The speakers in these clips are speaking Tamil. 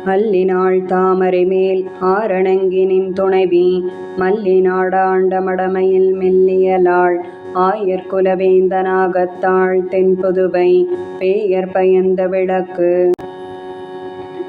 அல்லினாள் தாமரை மேல் ஆரணங்கினின் துணைவி மல்லிநாடாண்ட மடமையில் மெல்லியலாள் ஆயர்குலவேந்தனாகத்தாள் தென்புதுவை பேயர் பயந்த விளக்கு.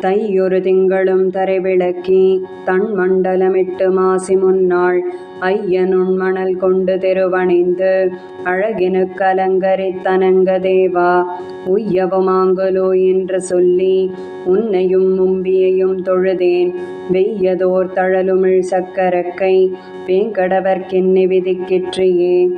தையொரு திங்களும் தரைவிளக்கி தன் மண்டலமிட்டு மாசி முன்னாள் ஐயனுண் மணல் கொண்டு தெருவணிந்து அழகினுக்கு அலங்கரித்தனங்க தேவா உய்யவுமாங்குலோ என்று சொல்லி உன்னையும் மும்பியையும் தொழுதேன் வெய்யதோர் தழலுமிழ் சக்கரக்கை வேங்கடவர்க்கென்னை விதிக்கிற்றியே.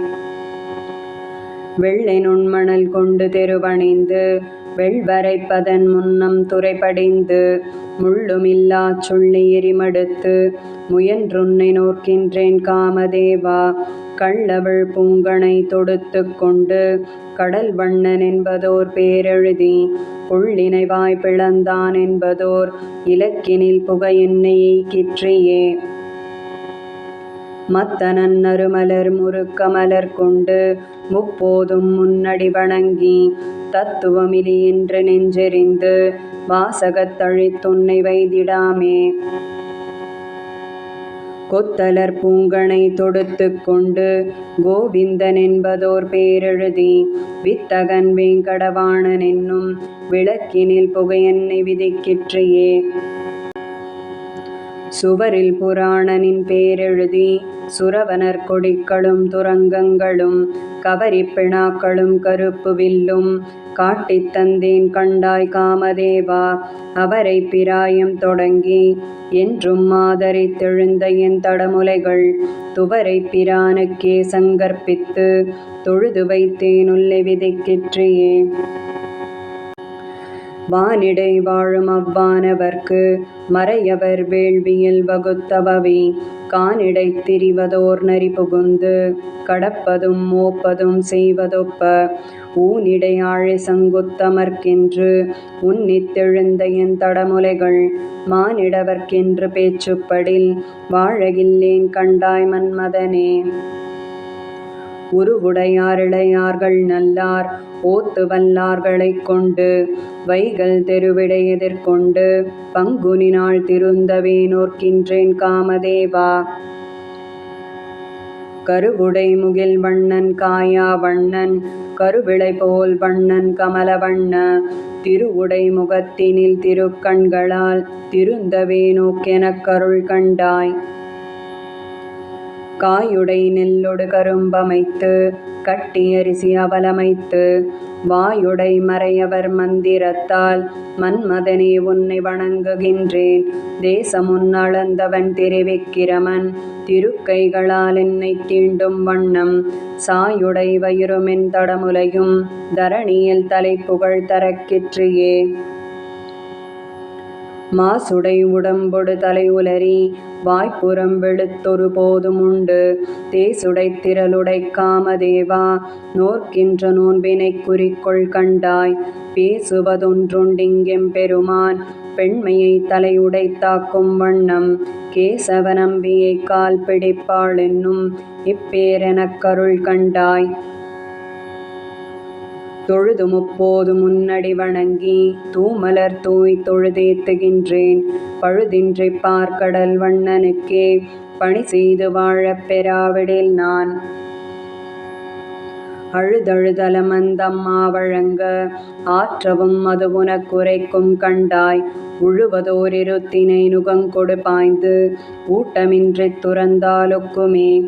வெள்ளை நுண்மணல் கொண்டு தெருவணிந்து வெள்வரைப்பதன் முன்னம் துறைபடிந்து முள்ளுமில்லாச் சொல்லி எரிமடுத்து முயன்றுன்னை நோக்கின்றேன் காமதேவா கள்ளவள் பூங்கனை தொடுத்து கொண்டு கடல் வண்ணன் என்பதோர் பேரெழுதி புள்ளினை வாய் பிளந்தான் என்பதோர் இலக்கினில் புகை என்னை எய்கிற்றியே. மத்தனன் நறுமலர் முறுக்க மலர் கொண்டு முப்போதும் முன்னடி வணங்கி தத்துவமிலி என்று நெஞ்செறிந்து வாசகத்தழித்துன்னை வைதிடாமே. கொத்தலர் பூங்கனை தொடுத்து கொண்டு கோவிந்தன் என்பதோர் பேரெழுதி வித்தகன் வேங்கடவாணன் என்னும் விளக்கினில் புகை என்னை விதிக்கிற்றியே. சுவரில் புராணனின் பேரெழுதி சுரவனர் கொடிக்களும் துரங்கங்களும் கவரி பிணாக்களும் கருப்பு வில்லும் காட்டித் தந்தேன் கண்டாய் காமதேவா அவரை பிராயம் தொடங்கி என்றும் ஆதரித்தெழுந்த என் தடமுலைகள் துவரை பிரானுக்கே சங்கற்பித்து தொழுது வைத்தேன் உள்ளே விதிக்கிற்றியே. வானிடை வாழும் அவ்வானவர்க்கு மறையவர் வேள்வியில் வகுத்தபவி கானிடைத் திரிவதோர் நரி புகுந்து கடப்பதும் மோப்பதும் செய்வதொப்ப ஊனிடை ஆழை சங்குத்தமர்க்கென்று உன்னித்தெழுந்த என் தடமுலைகள் மானிடவர்க்கென்று பேச்சுப்படில் வாழகில்லேன் கண்டாய் மன்மதனே. உருவுடையாரிளையார்கள் நல்லார் ஓத்து வல்லார்களைக் கொண்டு வைகல் தெருவிடை எதிர்கொண்டு பங்குனினாள் திருந்தவே நோக்கின்றேன் காமதேவா. கருவுடை முகில் வண்ணன் காயா வண்ணன் கருவிளை போல் வண்ணன் கமல வண்ண திருவுடை முகத்தினில் திருக்கண்களால் திருந்தவே நோக்கெனக் கருள் கண்டாய். காயுடை நெல்லொடு கரும்பமைத்து கட்டி அரிசி அவலமைத்து வாயுடை மறையவர் மந்திரத்தால் மன்மதனே உன்னை வணங்குகின்றேன் தேசமுன் அளந்தவன் திரிவிக்கிரமன் திருக்கைகளால் என்னை தீண்டும் வண்ணம் சாயுடை வயிறுமென் தடமுலையும் தரணியில் தலைப்புகழ் தரக்கிற்றியே. மாசுடை உடம்பொடு தலை உலரி வாய்ப்புறம் வெளுத்தொரு போதும் உண்டு தேசுடை திரளுடை காமதேவா நோர்க்கின்ற நோன்பினை குறிக்கொள் கண்டாய். பேசுவதொன்றுண்டிங்கெம் பெருமான் பெண்மையை தலையுடை தாக்கும் வண்ணம் கேசவநம்பியை கால் பிடிப்பாள் என்னும் இப்பேரெனக் கருள் கண்டாய். தொழுது முப்போது முன்னடி வணங்கி தூமலர் தூய் தொழுதேத்துகின்றேன் பழுதின்றி பார்க்கடல் வண்ணனுக்கே பணி செய்து வாழப் பெறாவிடில் நான். அழுதழுதலமந்தம்மா வழங்க ஆற்றவும் அது உனக்குரைக்கும் கண்டாய் உழுவதோர் இருத்தினை நுகங்கொடு பாய்ந்து ஊட்டமின்றித் துறந்தாலொக்குமே.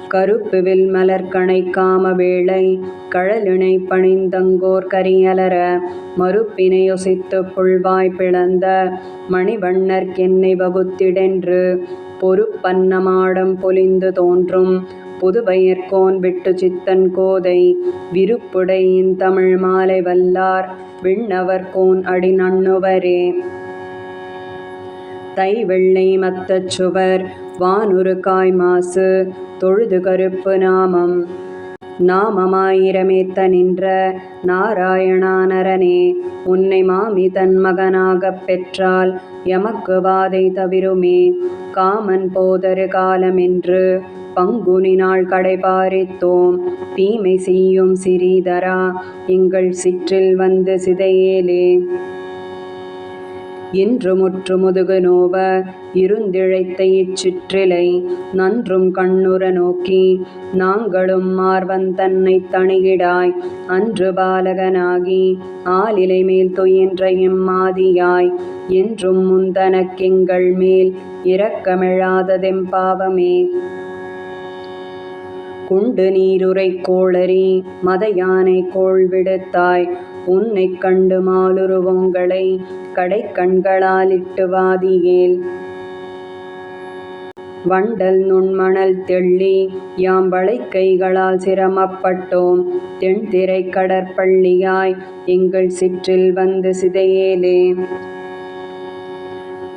கருப்புவில் மலர்கணை காம வேளை கழலிணை பணிந்தங்கோர் கரியலர மறுப்பினை யொசித்து புல்வாய் பிளந்த மணிவண்ணர்க்கென்னை வகுத்திடென்று பொறுப்பன்ன மாடம் பொலிந்து தோன்றும் புதுவயற்கோன் விட்டு சித்தன் கோதை விருப்புடை இன்தமிழ் மாலை வல்லார் விண்ணவர்கோன் அடி நண்ணுவரே. தை வெள்ளை மத்தச் சுவர் வானுரு காய் மாசு தொழுது கருப்பு நாமம் நாமமாயிரமேத்த நின்ற நாராயணானரனே உன்னை மாமி தன் மகனாகப் பெற்றால் எமக்கு வாதை தவிருமே. காமன் போதரு காலமென்று பங்குனி நாள் கடைபாரித்தோம் தீமை செய்யும் சிறீதரா எங்கள் சிற்றில் வந்து சிதையேலே. இன்று முற்று முதுகு நோவ இருந்திழைத்த இச்சிற்றிலை நன்றும் கண்ணுற நோக்கி நாங்களும் மார்வன் தன்னை தணிகிடாய் அன்று பாலகனாகி ஆலிலை மேல் துயின்ற எம்மாதியாய் என்றும் முந்தனக்கெங்கள் மேல் இரக்கமிழாததெம்பாவமே. குண்டு நீருரை கோளரி மதயானை கோள் விடுத்தாய் உன்னைக் கண்டு மாலுருவோங்களை கடைக்கண்களாலிட்டு வாதியேல் வண்டல் நுண்மணல் தெள்ளி யாம் வளைக்கைகளால் சிரமப்பட்டோம் தென்திரை கடற்பள்ளியாய் எங்கள் சிற்றில் வந்து சிதையேலே.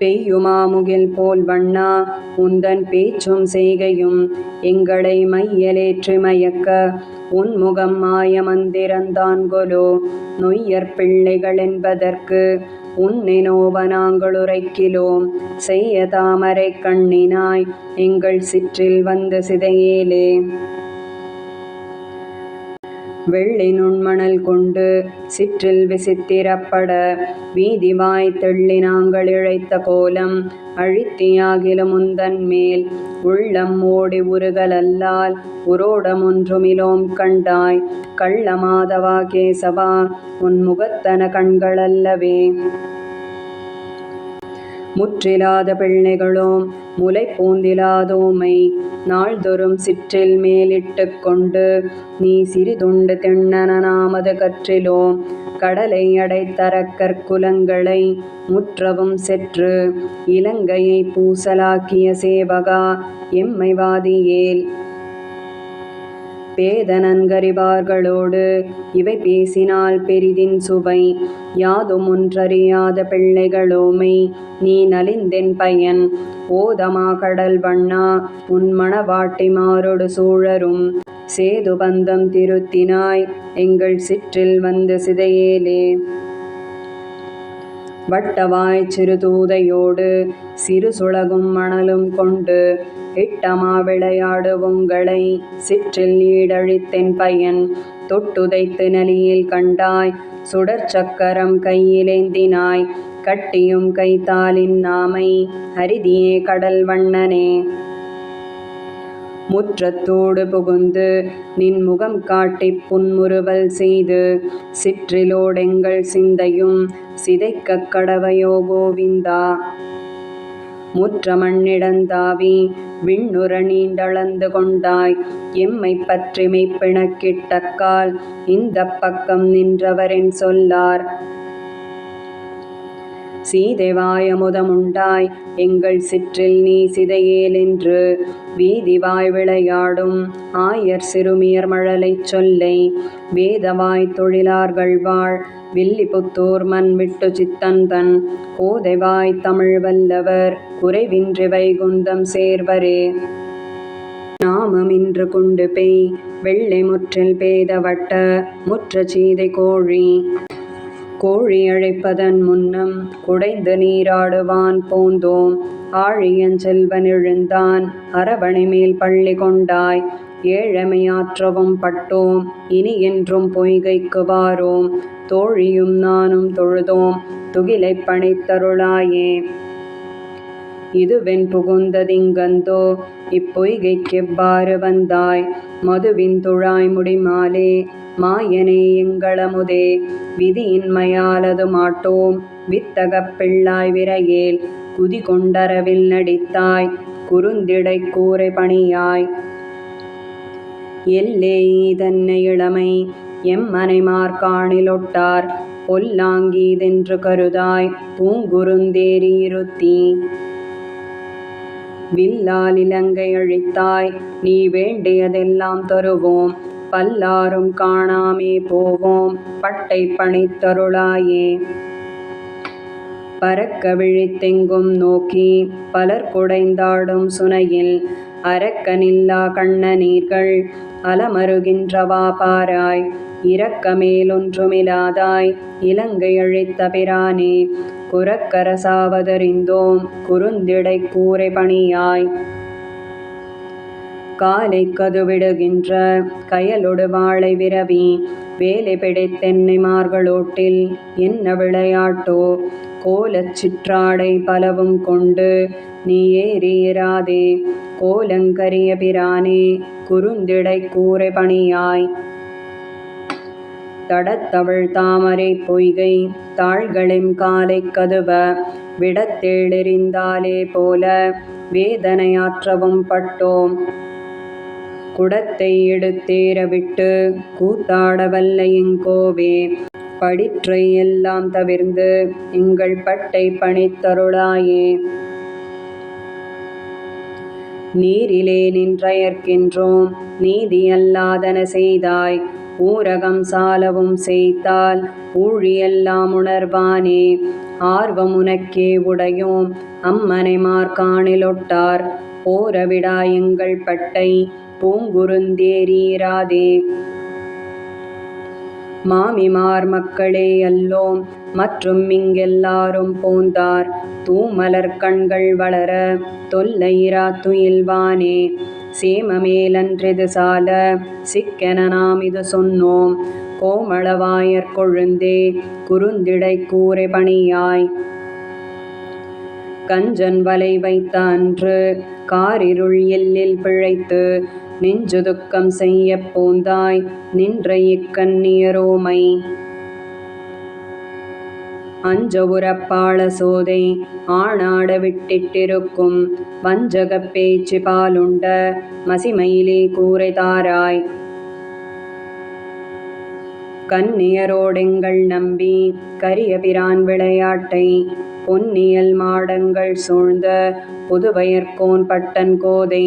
பெய்யுமாமுகில் போல் வண்ணா உந்தன் பேச்சும் செய்கையும் எங்களை மையலேற்றி மயக்க உன்முகம் மாயமந்திரந்தான்கொலோ நொய்யற் பிள்ளைகள் என்பதற்கு உன்னை நோவ நாங்களுரைக்கிலோம் செய்ய தாமரை கண்ணினாய் எங்கள் சிற்றில் வந்து சிதையேலே. வெள்ளை நுண்மணல் கொண்டு சிற்றில் விசித்திரப்பட வீதிவாய் தெள்ளி நாங்கள் இழைத்த கோலம் அழித்தியாகிலும் உந்தன் மேல் உள்ளம் ஓடி உருகலல்லால் உரோடமொன்றுமிலோம் கண்டாய் கள்ள மாதவா கேசவா உன் முகத்தன கண்களல்லவே. முற்றிலாத பிள்ளைகளோம் முலை பூந்திலாதோமை நாள்தொறும் சிற்றில் மேலிட்டு கொண்டு நீ சிறிதுண்டு திண்ணனாமது கற்றிலோம் கடலை அடைத்தரக்கற் குலங்களை முற்றவும் செற்று இலங்கையை பூசலாக்கிய சேவகா எம்மை வாதியேல். பேத நன்கறிவார்களோடு இவை பேசினால் பெரிதின் சுவை யாதும் ஒன்றறியாத பிள்ளைகளோமை நீ நலிந்தென் பயன் ஓதமா கடல் வண்ணா உன் மணவாட்டி மாரொடு சூழரும் சேது பந்தம் திருத்தினாய் எங்கள் சிற்றில் வந்து சிதையேலே. வட்டவாய் சிறு தூதையோடு சிறு சுளகும் மணலும் கொண்டு இட்டமா விளையாடுவோங்களை சிற்றில் ஈடழித்தென் பயன் தொட்டுதைத்து நலியில் கண்டாய் சுடர் சக்கரம் கையிலேந்தினாய் கட்டியும் கைத்தாலின் நாமை அரிதியே கடல் வண்ணனே. முற்றத்தோடு புகுந்து நின் முகம் காட்டிப் புன்முறுவல் செய்து சிற்றிலோடெங்கள் சிந்தையும் சிதைக்கக் கடவையோ கோவிந்தா. முற்ற மண்ணிடந்தாவி விண்ணுற நீண்டளந்து கொண்டாய் எம்மை பற்றி மெய்ப்பிணக்கிட்டக்கால் இந்த பக்கம் நின்றவரென் சொல்லார். சீதைவாய் அமுதமுண்டாய் எங்கள் சிற்றில் நீ சிதையேலென்று வீதிவாய் விளையாடும் ஆயர் சிறுமியர் மழலைச் சொல்லை வேதவாய் தொழிலார்கள் வாழ் வில்லிபுத்தூர் மண் விட்டு சித்தன்தன் கோதைவாய் தமிழ் வல்லவர் குறைவின்றி வைகுந்தம் சேர்வரே. நாமமின்று கொண்டு பெய் வெள்ளை முற்றில் பேதவட்ட முற்ற சீதை கோழி கோழி அழைப்பதன் முன்னம் குடைந்து நீராடுவான் போந்தோம் ஆழியன் செல்வன் எழுந்தான் அரவணை மேல் பள்ளி கொண்டாய் ஏழமையாற்றவும் பட்டோம் இனி என்றும் பொய்கைக்கு வாரோம் தோழியும் நானும் தொழுதோம் துகிலை பணித்தருளாயே. இதுவென் புகுந்ததிங்கந்தோ இப்பொய்கைக்கெவ்வாறு வந்தாய் மதுவின் துழாய் முடிமாலே மாயனே எங்களமுதே விதியின்மையாலது மாட்டோம் வித்தகப் பிள்ளாய் விரையேல் குதி கொண்டரவில் நடித்தாய் குறுந்திடை கூரை பணியாய். எல்லே ஈதன்னை இளமை எம்மனைமார் காணிலொட்டார் பொல்லாங்கீதென்று கருதாய் பூங்குறுந்தேரி இருத்தி வில்லால் இலங்கை அழித்தாய் நீ வேண்டியதெல்லாம் தருவோம் பல்லாரும் காணாமே போவோம் பட்டை பணித்தருளாயே. பறக்க விழித்தெங்கும் நோக்கி பலர் குடைந்தாடும் சுனையில் அரக்கனில்லா கண்ணநீர்கள் அலமருகின்றவா பாராய் இரக்கமேலொன்றுமிலாதாய் இலங்கை அழித்த பிரானே குரக்கரசாவதறிந்தோம் குறுந்திடை கூரை பணியாய். காலை கதுவிடுகின்ற கயலொடு வாழை விரவி வேலை பிடித்தென்னை மார்களோட்டில் என்ன விளையாட்டோ கோலச் சிற்றாடை பலவும் கொண்டு நீ ஏறியிராதே கோலங்கரிய பிரானே குறுந்திடை கூரை பணியாய் தடத்தவள் தாமரை பொய்கை தாள்களின் காலை கதுவ விடத்தேளெறிந்தாலே போல வேதனையாற்றவும் பட்டோம் குடத்தை எடுத்தேற விட்டு கூத்தாட வல்ல எங்கோவே படிற்றை எல்லாம் தவிர்ந்து எங்கள் பட்டை பணித்தருளாயே நீரிலே நின்றயர்க்கின்றோம் நீதி அல்லாதன செய்தாய் ஊரகம் சாலவும் செய்தால் ஊழியெல்லாம் உணர்வானே ஆர்வம் உனக்கே உடையோம் அம்மனை மார்காணிலொட்டார் போரவிடா எங்கள் பட்டை பூங்குருந்தேறீராதே மாமிமார் மக்களே அல்லோம் மற்றும் இங்கெல்லாரும் போந்தார் தூமலர் கண்கள் வளர தொல்லையிரா துயில்வானே சேமமேலன்றிது சால சிக்கென நாம் இது சொன்னோம் கோமளவாயற் கொழுந்தே குறுந்திடை கூரை பணியாய் கஞ்சன் வலை வைத்த அன்று காரிருள் எல்லில் பிழைத்து நெஞ்சு துக்கம் செய்ய போந்தாய் நின்ற இக்கண்ணியரோமை அஞ்ச உரப்பாள சோதை ஆணாட விட்டிட்டிருக்கும் வஞ்சகப் பேச்சு பாலுண்ட மசிமயிலே கூரை தாராய் கன்னியரோடெங்கள் நம்பி கரிய பிரான் விளையாட்டை பொன்னியல் மாடங்கள் சூழ்ந்த புதுவயற்கோன் பட்டன் கோதை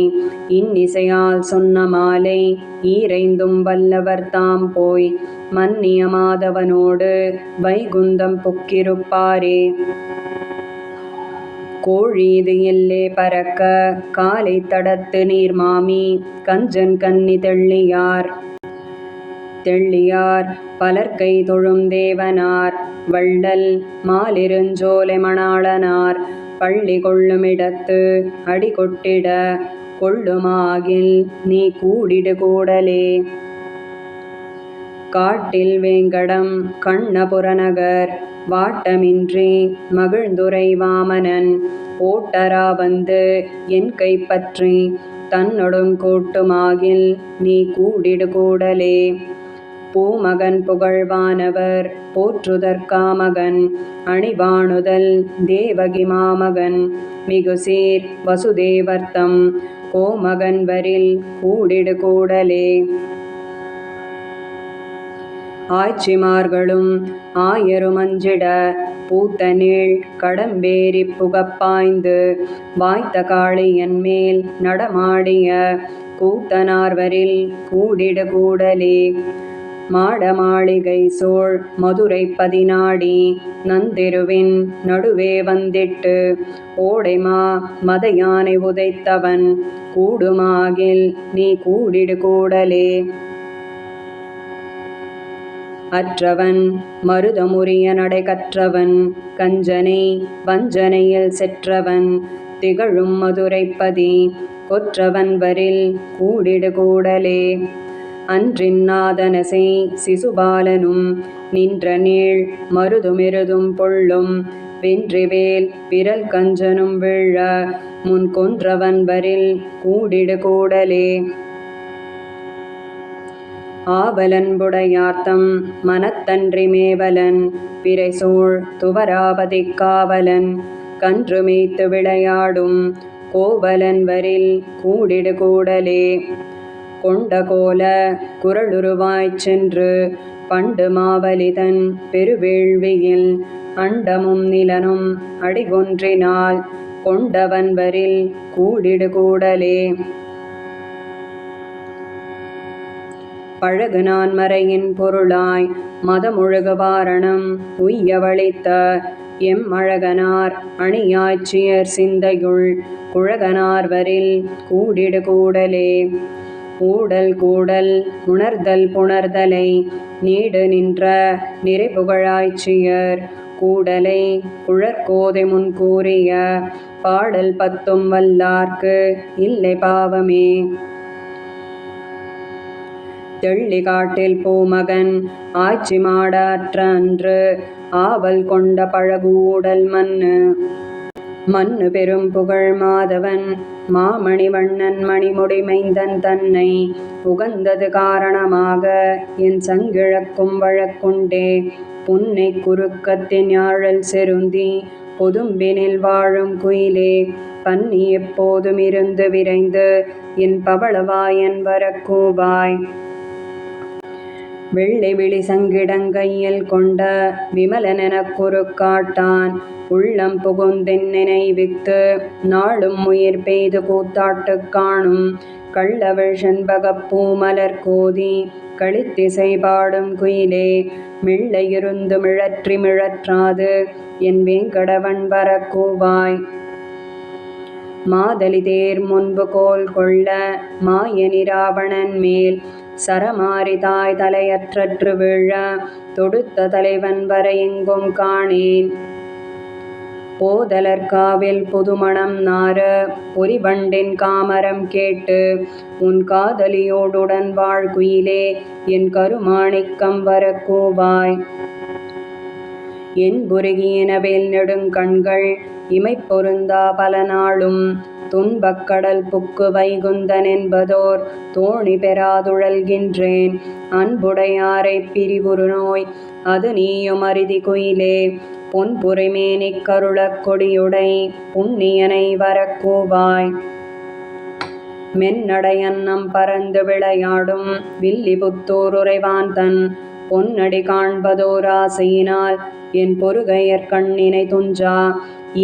இன்னிசையால் சொன்ன மாலை ஈரைந்தும் வல்லவர் தாம் போய் மன்னிய மாதவனோடு வைகுந்தம் புக்கிருப்பாரே கோழீது எல்லே பறக்க காலை தடத்து நீர் மாமி கஞ்சன் கன்னி தெள்ளியார் பலர்கை தொழும் தேவனார் வள்ளல் மாலிருஞ்சோலை மணாளனார் பள்ளி கொள்ளுமிடத்து அடி கொட்டிட கொள்ளுமாகில் நீ கூடிடு கூடலே காட்டில் வேங்கடம் கண்ணபுரநகர் வாட்டமின்றி மகிழ்ந்துரை வாமனன் ஓட்டரா வந்து என் கைப்பற்றி தன்னொடும் கூட்டுமாகில் நீ கூடிடு கூடலே பூமகன் புகழ்வானவர் போற்றுதற்காமகன் அணிவாணுதல் தேவகி மாமகன் மிகுசீர் வசுதேவர்த்தம் கோமகன் வரில் கூடிடு கூடலே ஆய்ச்சிமார்களும் ஆயருமஞ்சிட பூத்தநீள் கடம்பேறி புகப்பாய்ந்து வாய்த்த காளியன் மேல் நடமாடிய கூத்தனார்வரில் கூடிடு கூடலே மாடமாளிகை சோழ் மதுரை பதினாடி நந்திருவின் நடுவே வந்திட்டு ஓடைமா மத யானை உதைத்தவன் கூடுமாகில் நீ கூடிடு கூடலே அற்றவன் மருதமுரிய நடை கற்றவன் கஞ்சனை வஞ்சனையில் செற்றவன் திகழும் மதுரைப்பதி கொற்றவன் வரில் கூடிடு கூடலே அன்றின் நாதனசை சிசுபாலனும் நின்ற நீள் மருதுமிருதும் பொள்ளும் வென்றிவேல் விரல் கஞ்சனும் வீழ முன் கொன்றவன் வரில் கூடிடு கூடலே ஆவலன்புடையார்த்தம் மனத்தன்றி மேவலன் பிறைசூழ் துவராபதி காவலன் கன்று மேய்த்து விளையாடும் கோவலன் வரில் கூடிடு கூடலே கொண்ட கோல குரலுருவாய்ச் சென்று பண்டு மாவலிதன் பெருவேள்வியில் அண்டமும் நிலனும் அடிகொன்றினால் கொண்டவன் வரில் கூடிடு கூடலே பழகு நான் மறையின் பொருளாய் மதமுழுகு வாரணம் உய்யவளித்த எம்மழகனார் அணியாய்ச்சியர் சிந்தையுள் குழகனார் வரில் கூடிடு கூடலே ஊடல் கூடல் உணர்தல் புணர்தலை நீடு நின்ற நிறைபுகழாய்ச்சியர் கூடலை குழற்கோதை முன் கூறிய பாடல் பத்தும் வல்லார்க்கு இல்லை பாவமே தெள்ளி காட்டில் பூமகன் ஆட்சி மாடாற்றன்று ஆவல் கொண்ட பழகூடல் மன்னு பெரும் புகழ் மாதவன் மாமணி வண்ணன் மணிமுடி மைந்தன் தன்னை உகந்தது காரணமாக என் சங்கிழக்கும் வழக்குண்டே புன்னை குறுக்கத்தின் யாழல் செருந்தி பொதும்பினில் வாழும் குயிலே பன்னி எப்போதும் இருந்து விரைந்து என் பவளவாயன் வரக்கூவாய். வெள்ளை விழி சங்கிடங்கையில் கொண்ட விமலனெனக் குறுக்காட்டான் உள்ளம் புகுந்தென் நினைவித்து நாளும் உயிர் பெய்து கூத்தாட்டுக் காணும் கள்ளவிழ் செண்பகப் பூமலர் கோதி களித்திசை பாடும் குயிலே மிள்ளையிருந்து மிழற்றி மிழற்றாது என் வேங்கடவன் வரக்கூவாய். மாதலி தேர் முன்பு கோல் கொள்ள மாயனி ராவணன் மேல் சரமாரி தாய் தலையற்றற்று வீழ தொடுத்த தலைவன் வர எங்கும் காணேன். போதலர்காவில் புதுமணம் நார பொறிவண்டின் காமரம் கேட்டு உன் காதலியோடுடன் வாழ் குயிலே என் கருமாணிக்கம் வரக்கூவாய். என் புருகியனவேல் நெடுங்கண்கள் இமை பொருந்தா பல நாளும் துன்பக்கடல் புக்கு வைகுந்தன் என்பதோர் தோணி பெறாதுழல்கின்றேன் அன்புடையாரை பிரிவுறு நோய் அது நீயும் அரிதி குயிலே பொன்புரை மேனிக் கருளக் கொடியுடை புண்ணியனை வரக்கூவாய். மென்னடையன்னம் பறந்து விளையாடும் வில்லிபுத்தூர் உறைவான் தன் பொன்னடி காண்பதோர் ஆசையினால் என் பொறுகையர் கண்ணினை துஞ்சா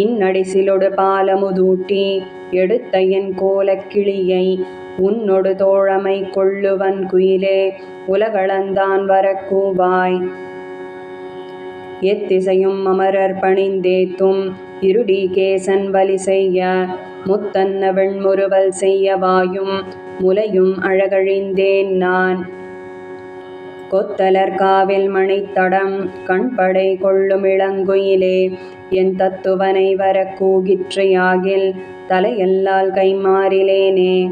இன்னடி சிலொடு பாலமுதூட்டி எடுத்த என் கோலக் கிளியை உன்னொடு தோழமை கொள்ளுவன் குயிலே உலகளந்தான் வரக்கூவாய். எத்திசையும் அமரர் பணிந்தேத்தும் இருடிகேசன் வலி செய்ய முத்தன்ன வெண்முறுவல் செய்ய வாயும் முலையும் அழகழிந்தேன் நான். கொத்தலர் காவில் மணித்தடம் கண்படை கொள்ளும் இளங்குயிலே என் தத்துவனை வர கூகிற்று யாகில் தலையல்லால் கைமாறிலேனே.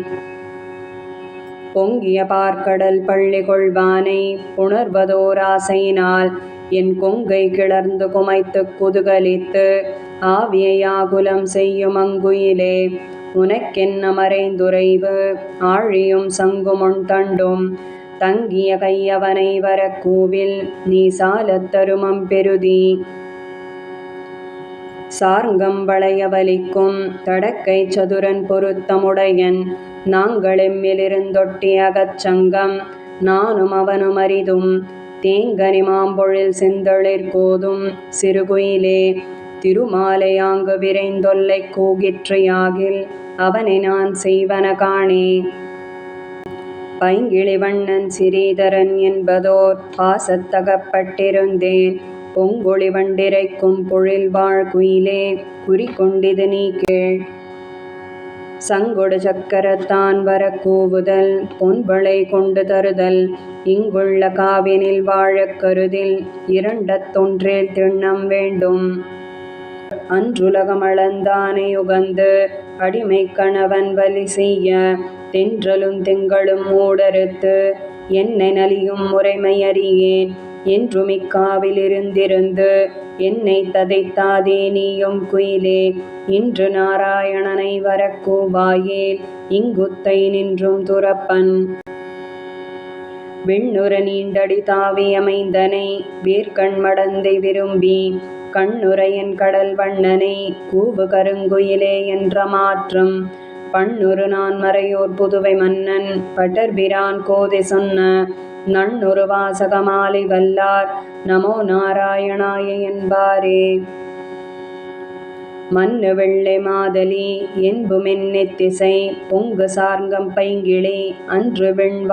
பொங்கிய பார்க்கடல் பள்ளி கொள்வானை புணர்வதோர் ஆசையினால் என் கொங்கை கிளர்ந்து குமைத்து குதுகலித்து ஆவியை ஆகுலம் செய்யும் அங்குயிலே உனக்கென்ன மறைந்துரைவு ஆழியும் சங்குமொன் தண்டும் தங்கிய கையவனை வர கூவில் நீ சாலத் தருமம் பெருதி. சார்ங்கம் வளைய வலிக்கும் தடக்கை சதுரன் பொருத்தமுடையன் நாங்களெம்மிலிருந்தொட்டி அகச்சங்கம் நானும் அவனும் அரிதும் தேங்கனி மாம்பொழில் செந்தளிர் கோதும் சிறுகுயிலே திருமாலையாங்கு விரைந்தொல்லை கூகிற்று யாகில் அவனை நான் செய்வன காணே. பைங்கிளி வண்ணன் சிறீதரன் என்பதோர் பாசத்தகப்பட்டிருந்தேன் பொங்கொழி வண்டிரைக்கும் பொழில் வாழ் குயிலே குறிக்கொண்டிது நீ கேள். சங்கொடு சக்கரத்தான் வர கூவுதல் பொன்பளை கொண்டு தருதல் இங்குள்ள காவினில் வாழக் கருதில் இரண்டத்தொன்றில் திண்ணம் வேண்டும். அன்றுலகமளந்தானை உகந்து அடிமை கணவன் வலி செய்ய தென்றலும் திங்களும் மூடறுத்து என்னை நலியும் முறைமை அறியேன் என்றும் இக்காவில் இருந்திருந்து என்னை ததைத்தாதே நீயும் குயிலே இன்று நாராயணனை வரக்கூவாயேல் இங்குத்தை நின்றும் துறப்பன். விண்ணுற நீண்டடி தாவி அமைந்தனை வேர்கண் மடந்தை விரும்பி கண்ணுரையன் கடல் வண்ணனை கூவு கருங்குயிலே என்ற மாற்றம் பண்ணுரு நான் மறையோர் புதுவை மன்னன் பட்டர்பிரான் கோதை சொன்ன நன்னொரு வாசகமாலை வல்லார் நமோ நாராயணாய என்பாரே. மன்னு வெள்ளை மாதலி என்புமென்னெத்திசை பொங்கு சார்ங்கம் பைங்கிளி அன்று வெண்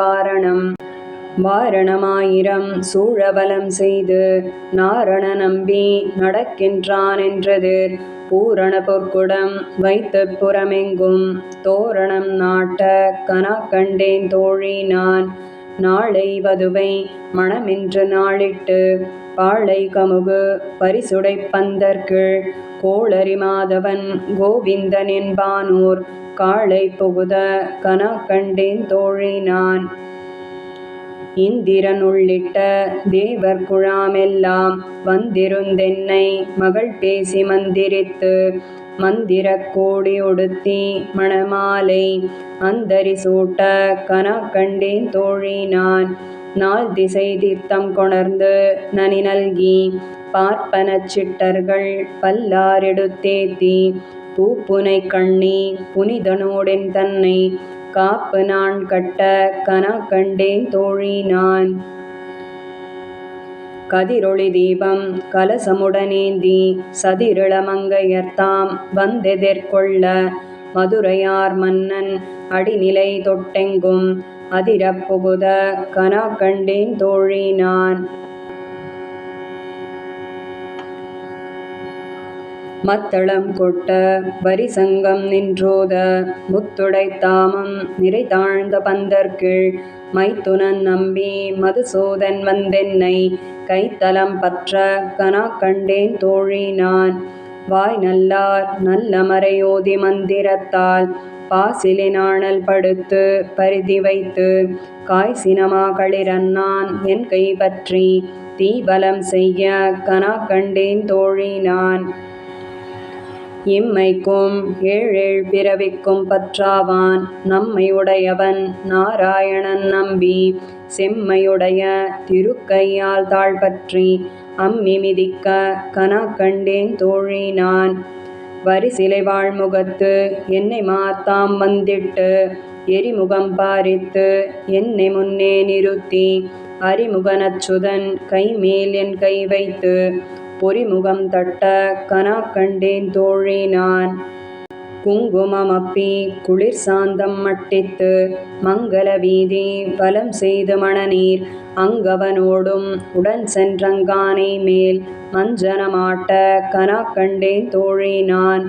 வாரணமாயிரம் சூழபலம் செய்து நாரண நம்பி நடக்கின்றான் என்றதிர் பூரண பொற்குடம் வைத்து புறமெங்கும் தோரணம் நாட்ட கனா கண்டேன் தோழி நான். நாளை வதுவை மணமென்று நாளிட்டு பாளை கமுகு பரிசுடை பந்தர்கீழ் கோளரி மாதவன் கோவிந்தன் என்பானூர் காளை புகுத கனா கண்டேன் தோழி நான். இந்திரன் உள்ளிட்ட தேவர் குழாமெல்லாம் வந்திருந்தென்னை மகள் பேசி மந்திரித்து மந்திரக் கோடி உடுத்தி மணமாலை அந்தரி சூட்ட கனா கண்டேன் தோழி நான். நாள் திசை தீர்த்தம் கொணர்ந்து நனி நல்கி பார்ப்பனச் சிட்டர்கள் பல்லாரெடுத்தேத்தி பூப்புனை கண்ணி புனிதனோடென் தன்னை காப்பு நான் கட்ட கனா கண்டேன் தோழி நான். கதிரொளி தீபம் கலசமுடனேந்தி சதிரிளமங்கையர்தாம் வந்தெதிர்கொள்ள மதுரையார் மன்னன் அடிநிலை தொட்டெங்கும் அதிரப் புகுத கனா கண்டேன் தோழி நான். மத்தளம் கொட்ட வரிசங்கம் நின்றோத முத்துடைத் தாமம் நிறை தாழ்ந்த பந்தர்கீழ் மைத்துனன் நம்பி மதுசூதன் வந்தென்னை கைத்தலம் பற்ற கனா கண்டேன் தோழி நான். வாய் நல்லார் நல்ல மறையோதி மந்திரத்தால் பாசிலி நாணல் படுத்து பரிதி வைத்து காய்சினமா களிரன்னான் என் கை பற்றி தீபலம் செய்ய கனா கண்டேன் தோழி நான். இம்மைக்கும் ஏழேழ் பிறவிக்கும் பற்றாவான் நம்மை உடையவன் நாராயணன் நம்பி செம்மையுடைய திருக்கையால் தாழ்பற்றி அம்மி மிதிக்க கனா கண்டேன் தோழி நான். வரிசிலை வாழ்முகத்து என்னை மாத்தாம் வந்திட்டு எரிமுகம் பாரித்து என்னை முன்னே நிறுத்தி அரிமுகனச்சுதன் கைமேல் என் கை வைத்து பொறிமுகம் தட்ட கனா கண்டேன் தோழி நான். குங்குமம் அப்பி குளிர் சாந்தம் மட்டித்து மங்கள வீதி வலம் செய்து மணநீர் அங்கவனோடும் உடன் சென்றங்கானை மேல் மஞ்சனமாட்ட கனா கண்டேன் தோழி நான்.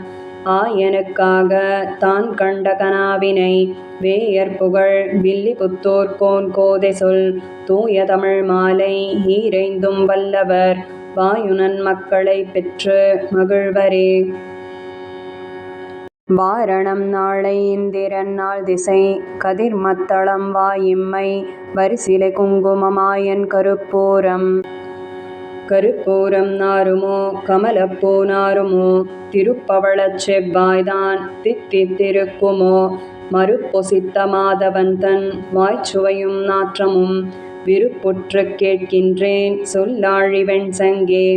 ஆயனுக்காக தான் கண்ட கனாவினை வேயர் புகழ் வில்லி புத்தூர்கோன் கோதை சொல் தூய தமிழ் மாலை ஈரைந்தும் வல்லவர் வாயுனன் மக்களை பெற்று மகிழ்வரே. வாரணம் நாளை இந்திரன் நாள் திசை கதிர் மத்தளம் வாயிம்மை வரிசிலை குங்குமமாயன் கருப்பூரம். கருப்பூரம் நாருமோ கமலப்பூ நாருமோ திருப்பவளச் செவ்வாய்தான் தித்தித்திருக்குமோ மறுப்பொசித்த மாதவன் தன் வாய்ச்சுவையும் நாற்றமும் விருப்புற்றுக் கேட்கின்றேன் சொல்லாழி வெண்சங்கே.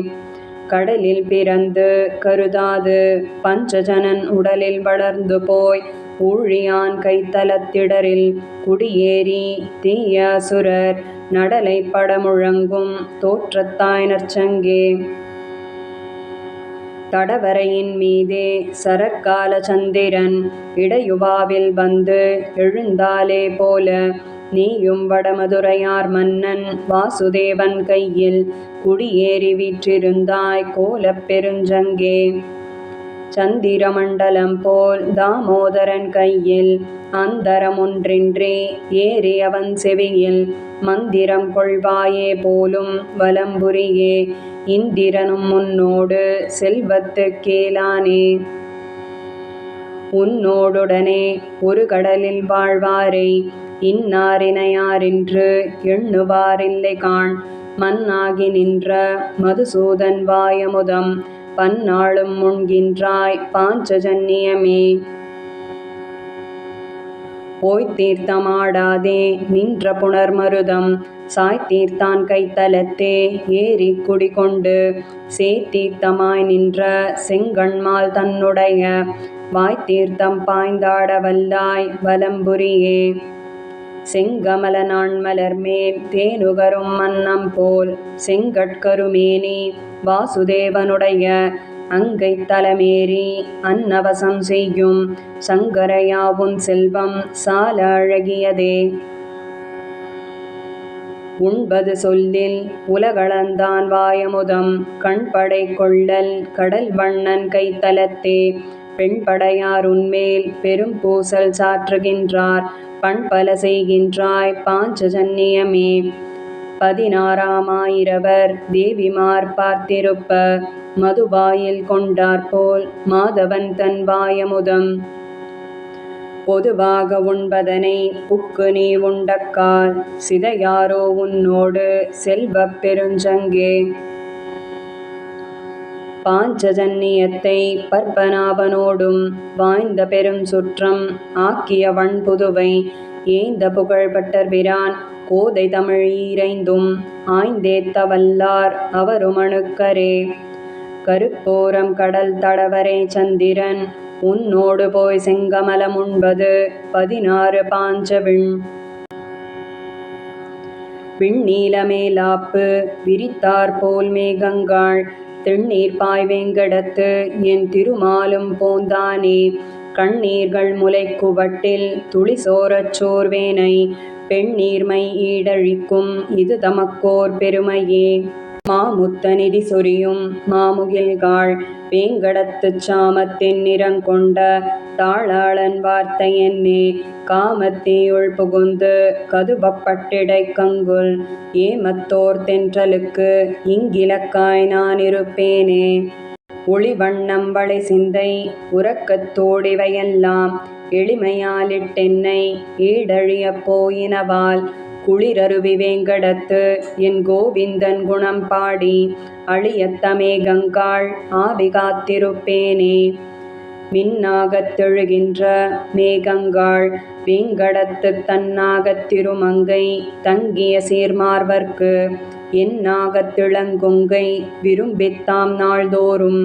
கடலில் பிறந்து கருதாது பஞ்சஜனன் உடலில் வளர்ந்து போய் ஊழியான் கைத்தலத்திடரில் குடியேறி தீய அசுரர் நடலை படமுழங்கும் தோற்றத்தாய் நற்சங்கே. தடவரையின் மீதே சரற்கால சந்திரன் இடையுவாவில் வந்து எழுந்தாலே போல நீயும் வடமதுரையார் மன்னன் வாசுதேவன் கையில் குடியேறி வீற்றிருந்தாய் கோலப் பெருஞ்சங்கே. சந்திரமண்டலம் போல் தாமோதரன் கையில் அந்தரம் ஒன்றின்றி ஏறி அவன் செவியில் மந்திரம் கொள்வாயே போலும் வலம்புரியே இந்திரனும் உன்னோடு செல்வத்துக் கேளானே. உன்னோடுடனே ஒரு கடலில் வாழ்வாரை இன்னாரினையாரென்று எண்ணுவாரில்லை காண். மண்ணாகி நின்ற மதுசூதன் வாயமுதம் பன்னாளும் முன்கின்றாய் பாஞ்சஜன்யமே. போய்த்தீர்த்தமாடாதே நின்ற புனர்மருதம் சாய்த்தீர்த்தான் கைத்தலத்தே ஏறி குடிகொண்டு சேத்தீர்த்தமாய் நின்ற செங்கண்மால் தன்னுடைய வாய்த்தீர்த்தம் பாய்ந்தாட வல்லாய் வலம்புரியே. செங்கமல நாண்மலர் மேல் தேனுகரும் மன்னம் போல் செங்கட்கருமேனி வாசுதேவனுடைய அங்கை தலமேறி அன்னவசம் செய்யும் சங்கரையாவும் செல்வம் சால அழகியதே. உண்பது சொல்லில் உலகளந்தான் வாயமுதம் கண்படை கொள்ளல் கடல் வண்ணன் கைத்தலத்தே பெண்படையார் உன்மேல் பெரும் பூசல் சாற்றுகின்றார் பண்பல செய்கின்றாய் பாஞ்சஜன்யமே. 16,000 தேவிமார் பார்த்திருப்ப மதுவாயில் கொண்டாற்போல் மாதவன் தன் வாயமுதம் பொதுவாக உண்பதனை புக்கு நீ உண்டக்கால் சிதையாரோ உன்னோடு செல்வப் பெருஞ்சங்கே. பாஞ்சஜன்யத்தை பற்பனாபனோடும் வாய்ந்த பெரும் சுற்றம் ஆக்கிய வண்புதுவை ஏய்ந்த புகழ்பட்டர்பிரான் கோதை தமிழ் ஈரைந்தும் ஆய்ந்தேத்த வல்லார் அவருமணுக்கரே. கருப்போரம் கடல் தடவரை சந்திரன் உன்னோடு போய் செங்கமலம் உண்பது 16 பாஞ்சவிண் விண்ணீலமேலாப்பு விரித்தாற்போல் மேகங்காள் தென்னீர் பாய்வேங்கடத்து என் திருமாலும் போந்தானே. கண்ணீர்கள் முலைக்குவட்டில் துளிசோரச் சோர்வேனை பெண்ணீர்மை ஈடழிக்கும் இது தமக்கோர் பெருமையே. மாமுத்தநிதி சொரியும் மாமுகில்காள் வேங்கடத்துச் சாமத்தின் நிறங்கொண்ட தாளாளன் வார்த்தை என்னே. காமத்தீயுள் புகுந்து கதுபப்பட்டிடை கங்குல் ஏமத்தோர் தென்றலுக்கு இங்கிலக்காய் நான் இருப்பேனே. ஒளிவண்ணம் வளை சிந்தை உறக்கத்தோடிவையெல்லாம் எளிமையாலிட்டென்னை ஈடழியப் போயினவால் குளிரருவி வேங்கடத்து என் கோவிந்தன் குணம் பாடி அழியத்தமே கங்காள் ஆவி காத்திருப்பேனே. மின்னாகத் தெழுகின்ற மேகங்காள் வேங்கடத்து தன்னாகத் திருமங்கை தங்கிய சீர்மார்வர்க்கு என்னாகத் திளங்கொங்கை விரும்பித்தாம் நாள்தோறும்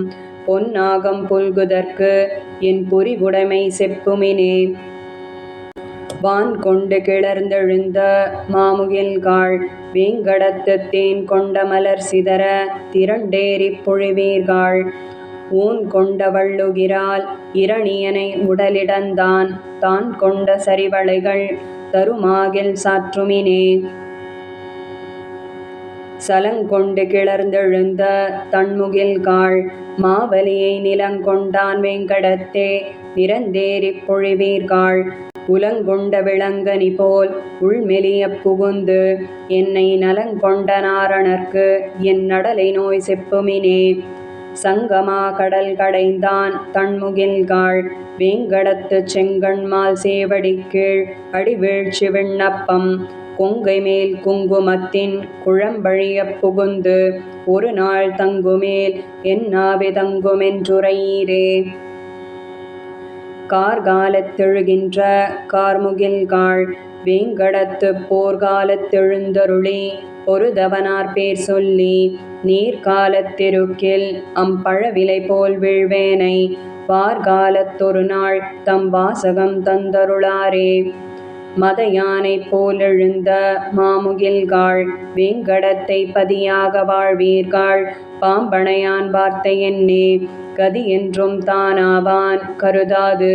பொன்னாகம் புல்குதற்கு என் புரிவுடைமை செப்புமினே. வான் கொண்டு கிளர்ந்தெழுந்த மாமுகில்காள் வேங்கடத்து தேன் கொண்ட மலர் சிதற திரண்டேறிப் பொழிவீர்கள். ஊன் கொண்ட வள்ளுகிறாள் இரணியனை உடலிடந்தான் தான் கொண்ட சரிவளைகள் தருமாகில் சாற்றுமினே. சலங்கொண்டு கிளர்ந்தெழுந்த தன்முகில்காள் மாவலியை நிலங்கொண்டான் வேங்கடத்தே நிறந்தேறிப் பொழிவீர்கள். உலங்கொண்ட விளங்கனி போல் உள்மெலியப் புகுந்து என்னை நலங்கொண்ட நாரணர்க்கு என் நடலை நோய் செப்புமினே. சங்கமா கடல் கடைந்தான் தன்முகில்காள் வேங்கடத்துச் செங்கண்மால் சேவடிக்கீழ் அடிவீழ்ச்சி விண்ணப்பம் கொங்கை மேல் குங்குமத்தின் குழம்பழியப் புகுந்து ஒரு நாள் தங்குமேல் என்னாவி தங்குமென்றுரையீரே. கார்காலத்தெழுகின்ற கார்முகில்காள் வேங்கடத்துப் போர்காலத்தெழுந்தருளி பொருதவனார் பேர் சொல்லி நீர்காலத்திருக்கில் அம்பழவிலை போல் வீழ்வேனை வார்காலத்தொரு நாள் தம் வாசகம் தந்தருளாரே. மத யானை போலெழுந்த மாமுகில்காள் வேங்கடத்தை பதியாக வாழ்வீர்கள் பாம்பணையான் வார்த்தை என்னே. கதி என்றும் தானாவான் கருதாது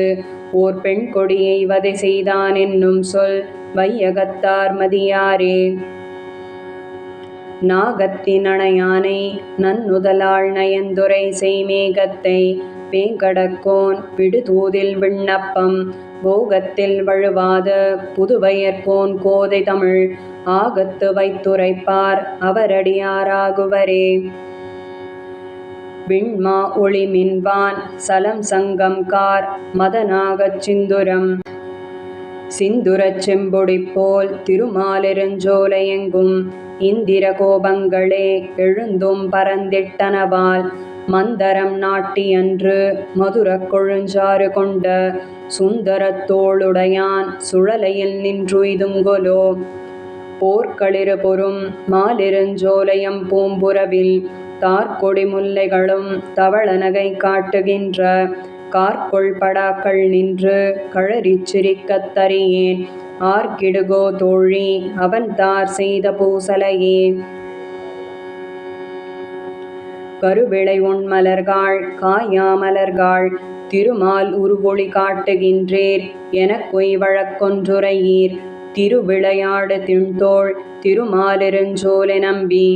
ஓர் பெண் கொடியை வதை செய்தான் என்னும் சொல் வையகத்தார் மதியாரே. நாகத்தின் அணையானை நன்னுதலாள் நயந்துரை செய்மேகத்தை வேங்கடக்கோன் விடுதூதில் விண்ணப்பம் போகத்தில் வழுவாத புதுவையர்கோன் கோதை தமிழ் ஆகத்து வைத்துரைப்பார் அவரடியாராகுவரே. விண்மா ஒளி மின்வான் சலம் சங்கம் கார் மதநாகச் சிந்துரம் சிந்துரச் செம்பொடி போல் திருமாலிருஞ்சோலையெங்கும் இந்திர கோபங்களே எழுந்தும் பரந்திட்டனவால் மந்தரம் நாட்டியன்று மதுரக் கொழுஞ்சாறு கொண்ட சுந்தரத் தோளுடையான் சுழலையில் நின்றுய்துங்கொலோ. போர்க்களிறு பொறும் மாலிருஞ்சோலையம் பூம்புறவில் தார்கொடி முல்லைகளும் தவளநகை காட்டுகின்ற கார்கொள் படாக்கள் நின்று கழறிச் சிரிக்கத் தறியேன் ஆர்க்கிடுகோ தோழி அவன் தார் செய்த பூசலையே. கருவிளை உண்மலர்கள் காயாமலர்கள் திருமால் உருவொளி காட்டுகின்றேர் எனக்குய் வழக்கொன்றுரையீர். திருவிளையாடு திண்தோள் திருமாலிருஞ்சோலை நம்பி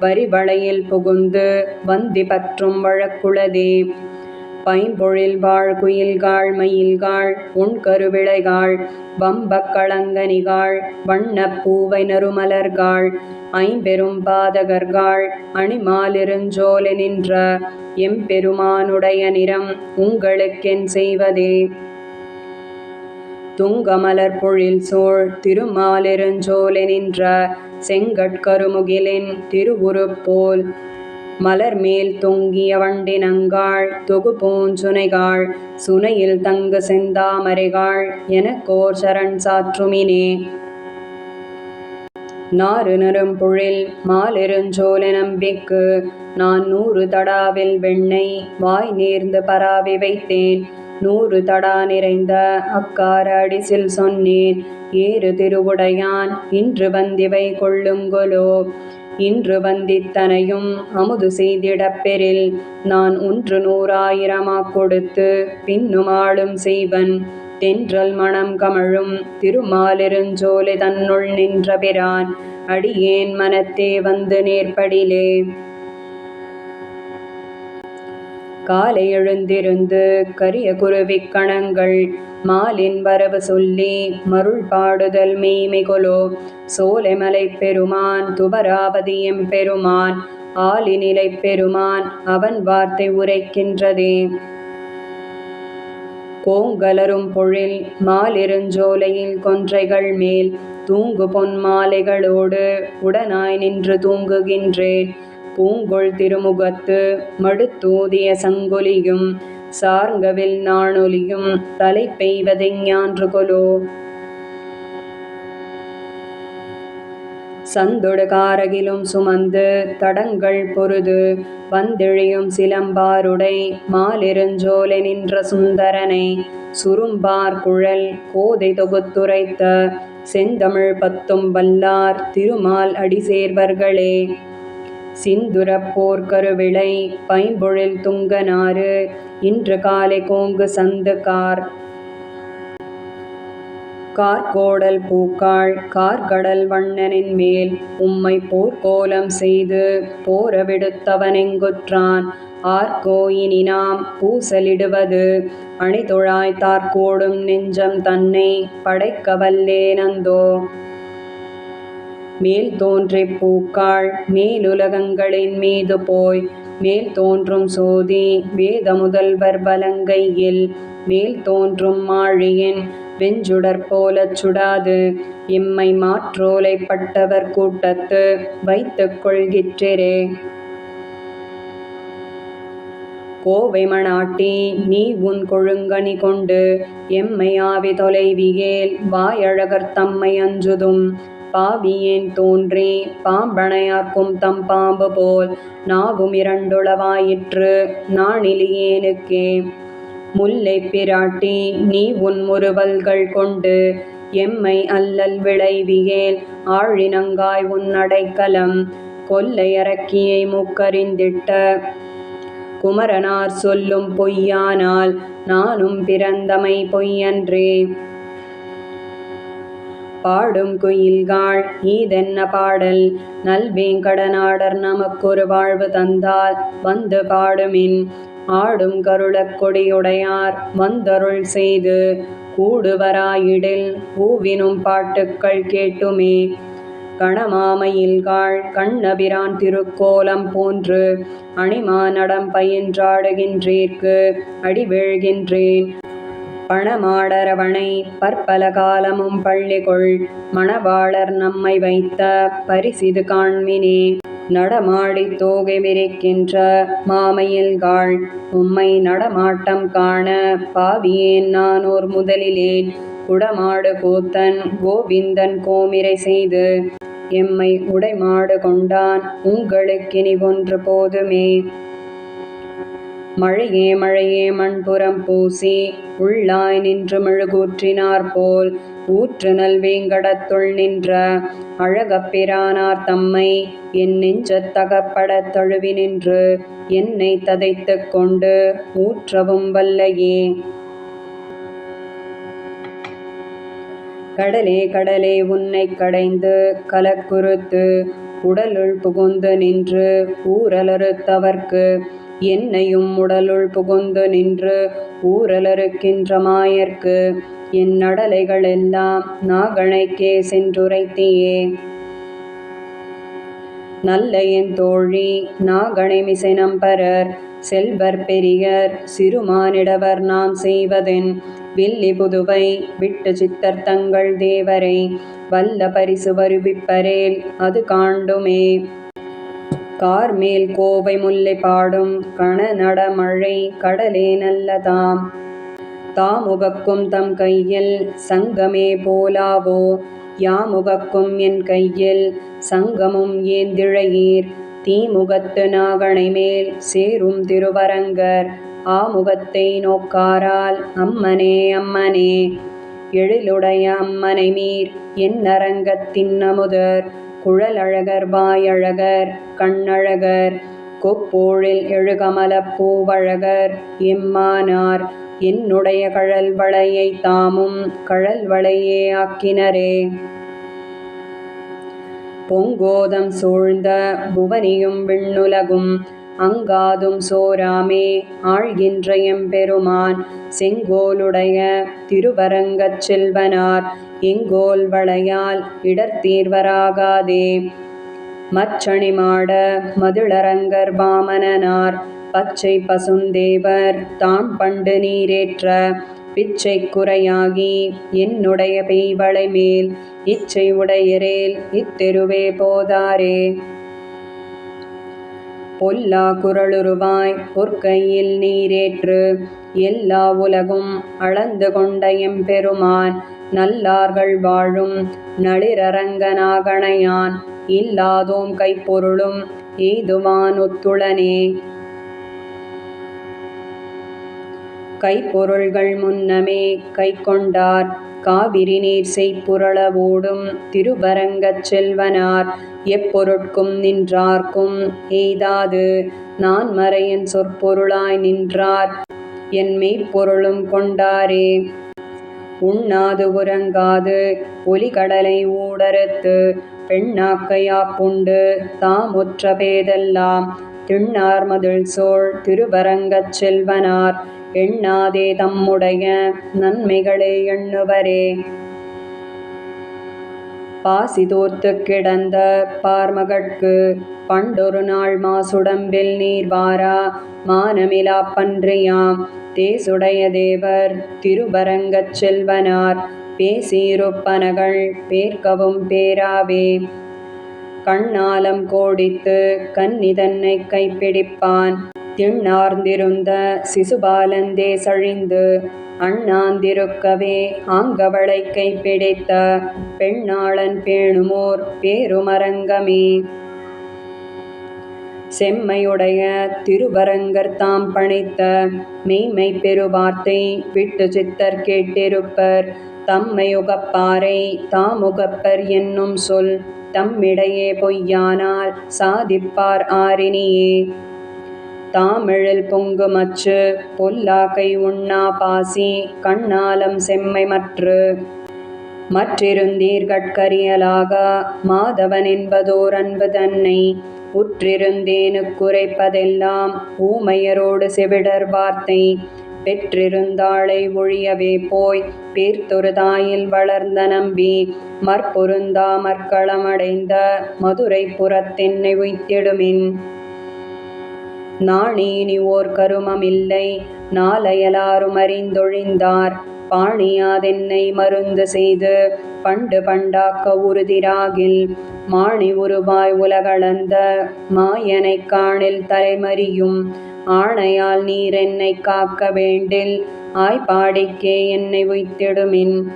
வரிவளையில் புகுந்து வந்தி பற்றும் வழக்குளதே. பைம்பொழில் வாழ் குயில்காள் மயில்காள் உன் கருவிளைகாள் வம்பக் களங்கனிகாள் வண்ணப் பூவை நறுமலர்கள் ஐம்பெரும் பாதகர்கள் அணிமாலிருஞ்சோலை நின்ற எம்பெருமானுடைய நிறம் உங்களுக்கென் செய்வதே. துங்கமலர் பொழில் சூழ் திருமாலிருஞ்சோலை நின்ற செங்கட்கருமுகிலின் திருவுருப்போல் மலர்மேல் தொங்கிய வண்டினங்காள் தொகுபூஞ்சுனைகாள் சுனையில் தங்கு செந்தாமரைகாள் எனக்கோர் சரண் சாற்றுமினே. நாறு நறும்பொழில் மாலிருஞ்சோலை நம்பிக்கு நான் 100 தடாவில் வெண்ணெய் வாய் நேர்ந்து பராவி வைத்தேன். 100 தடா நிறைந்த அக்கார அடிசில் சொன்னேன். ஏறு திருவுடையான் இன்று வந்திவை கொள்ளுங்கொலோ. இன்று வந்தித்தனையும் அமுது செய்திடப் பெறில் நான் 100,000 கொடுத்து பின்னும் ஆளும் செய்வன். தென்றல் மணம் கமழும் திருமாலிருஞ்சோலை தன்னுள் நின்ற பிரான் அடியேன் மனத்தே வந்து நேர்படிலே. காலை எழுந்திருந்து கரிய குருவிக் கணங்கள் மாலின் வரவு சொல்லி மருள் பாடுதல் மெய்மைகொலோ. சோலைமலை பெருமான் துபராபதி எம்பெருமான் ஆலிநிலை பெருமான் அவன் வார்த்தை உரைக்கின்றதே. கோங்கலரும் பொழில் மாலிருஞ்சோலையில் கொன்றைகள் மேல் தூங்கு பொன் மாலைகளோடு உடனாய் நின்று தூங்குகின்றேன். பூங்கொள் திருமுகத்து மடுத்தூதிய சங்கொலியும் சார்ங்கவில் நாணொலியும் தலை பெய்வதெஞ்ஞான்று கொலோ. சந்தொடு காரகிலும் சுமந்து தடங்கள் பொருது வந்தெழியும் சிலம்பாருடை மாலிருஞ்சோலை நின்ற சுந்தரனை சுரும்பார் குழல் கோதை தொகுத்துரைத்த செந்தமிழ் 10 வல்லார் திருமால் அடி சேர்வர்களே. சிந்துரப் போர்க்கருவிளை பைம்பொழில் துங்கனாறு இன்று காலை கோங்கு சந்து கார்கோடல் பூக்காள் கார்கடல் வண்ணனின் மேல் உம்மை போர்க்கோலம் செய்து போர விடுத்தவனெங்குற்றான் ஆர்க்கோ இனி நாம் பூசலிடுவது. அணிதொழாய் தார்கோடும் நெஞ்சம் தன்னை படைக்க வல்லேனந்தோ. மேல் தோன்றிப் பூக்காள் மேலுலகங்களின் மீது போய் மேல் தோன்றும் சோதி வேத முதல்வர் வலங்கையில் மேல் தோன்றும் மாழியின் வெஞ்சுடர் போலச் சுடாது எம்மை மாற்றோலை பட்டவர் கூட்டத்து வைத்துக் கொள்கிற்றிரே. கோவை மணாட்டி நீ உன் கொழுங்கனி கொண்டு எம்மை ஆவி தொலைவியேல் வாயழகர் தம்மை அஞ்சுதும் பாவியேன் தோன்றி பாம்பணையார்க்கும் தம் பாம்பு போல் நாவும் 2 நாணிலியேனுக்கே. முல்லை பிராட்டி நீ உன் முறுவல்கள் கொண்டு எம்மை அல்லல் விளைவியேல் ஆழினங்காய் உன் அடைக்கலம் கொல்லை அரக்கியை மூக்கறிந்திட்ட குமரனார் சொல்லும் பொய்யானால் நானும் பிறந்தமை பொய்யன்றே. பாடும் குயில்காள் ஈதென்ன பாடல் நல்வேங்கடநாடர் நமக்கொரு வாழ்வு தந்தால் வந்து பாடுமின். ஆடும் கருளக் கொடியுடையார் வந்தருள் செய்து கூடுவராயிடில் பூவினும் பாட்டுக்கள் கேட்டுமே. கணமாமயில்காள் கண்ணபிரான் திருக்கோலம் போன்று அணிமா நடம் பயின்றாடுகின்றீர்க்கு அடிவீழ்கின்றேன். பணமாடரவணை பற்பல காலமும் பள்ளிகொள் மணவாளர் நம்மை வைத்த பரிசிது காண்மினே. நடமாடித் தோகை விரிக்கின்ற மாமயில்காள் உம்மை நடமாட்டம் காண பாவியேன் நானோர் முதலிலேன். குடமாடு கூத்தன் கோவிந்தன் கோமிரை செய்து எம்மை உடைமாடு கொண்டான் உங்களுக்கினி ஒன்று போதுமே. மழையே மழையே மண்புறம் பூசி உள்ளாய் நின்று மெழுகூற்றினார்போல் ஊற்று நல்வேங்கடத்துள் நின்ற அழகப்பிரானார் தம்மை என் நெஞ்சத் தகப்படத் தழுவி நின்று என்னை ததைத்துக் கொண்டு ஊற்றவும் வல்லையே. கடலே கடலே உன்னைக் கடைந்து கலக்குறுத்து உடலுள் புகுந்து நின்று ஊரலறுத்தவர்க்கு என்னையும் உடலுள் புகுந்து நின்று ஊரலறுக்கின்ற மாயர்க்கு என் நடலைகள் எல்லாம் நாகணைக்கே சென்றுரைத்தியே. நல்ல என் தோழி நாகணை மிசை நம்பரர் செல்வர் பெரியர் சிறுமானிடவர் நாம் செய்வதென் வில்லி புதுவை விட்டு சித்தர் தங்கள் தேவரை வல்ல பரிசு வருவிப்பரேல் அது காண்டுமே. கார்மேல் கோவை முல்லை பாடும் கணநட மழை கடலே நல்லதாம். தாமுகக்கும் தம் கையில் சங்கமே போலாவோ யாமுகக்கும் என் கையில் சங்கமும் ஏந்திழையீர். தீமுகத்து நாகணை மேல் சேரும் திருவரங்கர் ஆமுகத்தை நோக்காரால் அம்மனே அம்மனே. எழிலுடைய அம்மனை மீர் என்னரங்கத்தின் அமுதர் குழலழகர் வாயழகர் கண்ணழகர் கொப்போழில் எழுகமலப் பூவழகர் எம்மானார் என்னுடைய கழல் வளையை தாமும் கழல் வளையே ஆக்கினரே. பொங்கோதம் சூழ்ந்த புவனியும் விண்ணுலகும் அங்காதும் சோராமே ஆழ்கின்ற எம்பெருமான் செங்கோலுடைய திருவரங்கச் செல்வனார் எங்கோல் வளையால் இடர்தீர்வராகாதே. மச்சணி மாட மதிளரங்கர் வாமனனார் பச்சை பசுந்தேவர் தாம் பண்டு நீரேற்ற பிச்சை குறையாகி என்னுடைய பெய்வளை மேல் இச்சை உடையரேல் இத்தெருவே போதாரே. பொல்லா குரலுருவாய் பொற்கையில் நீரேற்று எல்லா உலகும் அளந்து கொண்ட எம்பெருமான் நல்லார்கள் வாழும் நளிரரங்கனாகணையான் இல்லாதோம் கைப்பொருளும் ஏதுவான் ஒத்துளனே. கைப்பொருள்கள் முன்னமே கை கொண்டார் காவிரி நீர் செய்புரள ஓடும் திருவரங்கச் செல்வனார் எப்பொருட்கும் நின்றார்க்கும் எய்தாது நான் மறையின் சொற்பொருளாய் நின்றார் என் மெய்ப்பொருளும் கொண்டாரே. உண்ணாது உறங்காது ஒலிகடலை ஊடறுத்து பெண்ணாக்கையாப்புண்டு தாமுற்ற பேதெல்லாம் திண்ணார் மதிள் சோழ் திருவரங்கச் செல்வனார் எண்ணாதே தம்முடைய நன்மைகளை எண்ணுவரே. பாசி தோர்த்து கிடந்த பார்மகட்கு பண்டொரு நாள் மாசுடம்பில் நீர்வாரா மானமிலா பன்றியாம் தேசுடைய தேவர் திருவரங்கச் செல்வனார் பேசியிருப்பனகள் பேர்க்கவும் பேராவே. கண்ணாலம் கோடித்து கன்னி தன்னை கைப்பிடிப்பான் திண்ணார்ந்திருந்த சிசுபாலந்தே சழிந்து அண்ணாந்திருக்கவே ஆங்கவளை கைப்பிடித்த பெண்ணாளன் பேணுமோர் பேருமரங்கமே. செம்மையுடைய திருவரங்கர் தாம் பணித்த மெய்மை பெருவார்த்தை விட்டு சித்தர் கேட்டிருப்பர் தம்மையுகப்பாரை தாமுகப்பர் என்னும் சொல் தம்மிடையே பொய்யானால் சாதிப்பார் ஆரினியே. தாமெழில் பொங்கு மச்சு பொல்லாக்கை உண்ணா பாசி கண்ணாலம் செம்மை மற்றிருந்தீர்கட்கரியலாக மாதவன் என்பதோர் அன்பு தன்னை உற்றிருந்தேனு குறைப்பதெல்லாம் ஊமையரோடு செவிடர் வார்த்தை பெற்றிருந்தாளை ஒழியவே போய் பேர்த்தொரு தாயில் வளர்ந்த நம்பி மற்பொருந்தா மற்களமடைந்த மதுரை புறத்தென்னை உய்த்திடுமின். நாணீனி ஓர் கருமமில்லை நாளையலாரும் அறிந்தொழிந்தார் பாணியாதென்னை மருந்து செய்து பண்டு பண்டாக்க உறுதிராகில் மாணி உருவாய் உலகளந்த மாயனை காணில் தலைமறியும் ஆணையால் நீர் என்னை காக்க வேண்டில் ஆய்ப்பாடிக்கே என்னை உய்த்திடுமின்.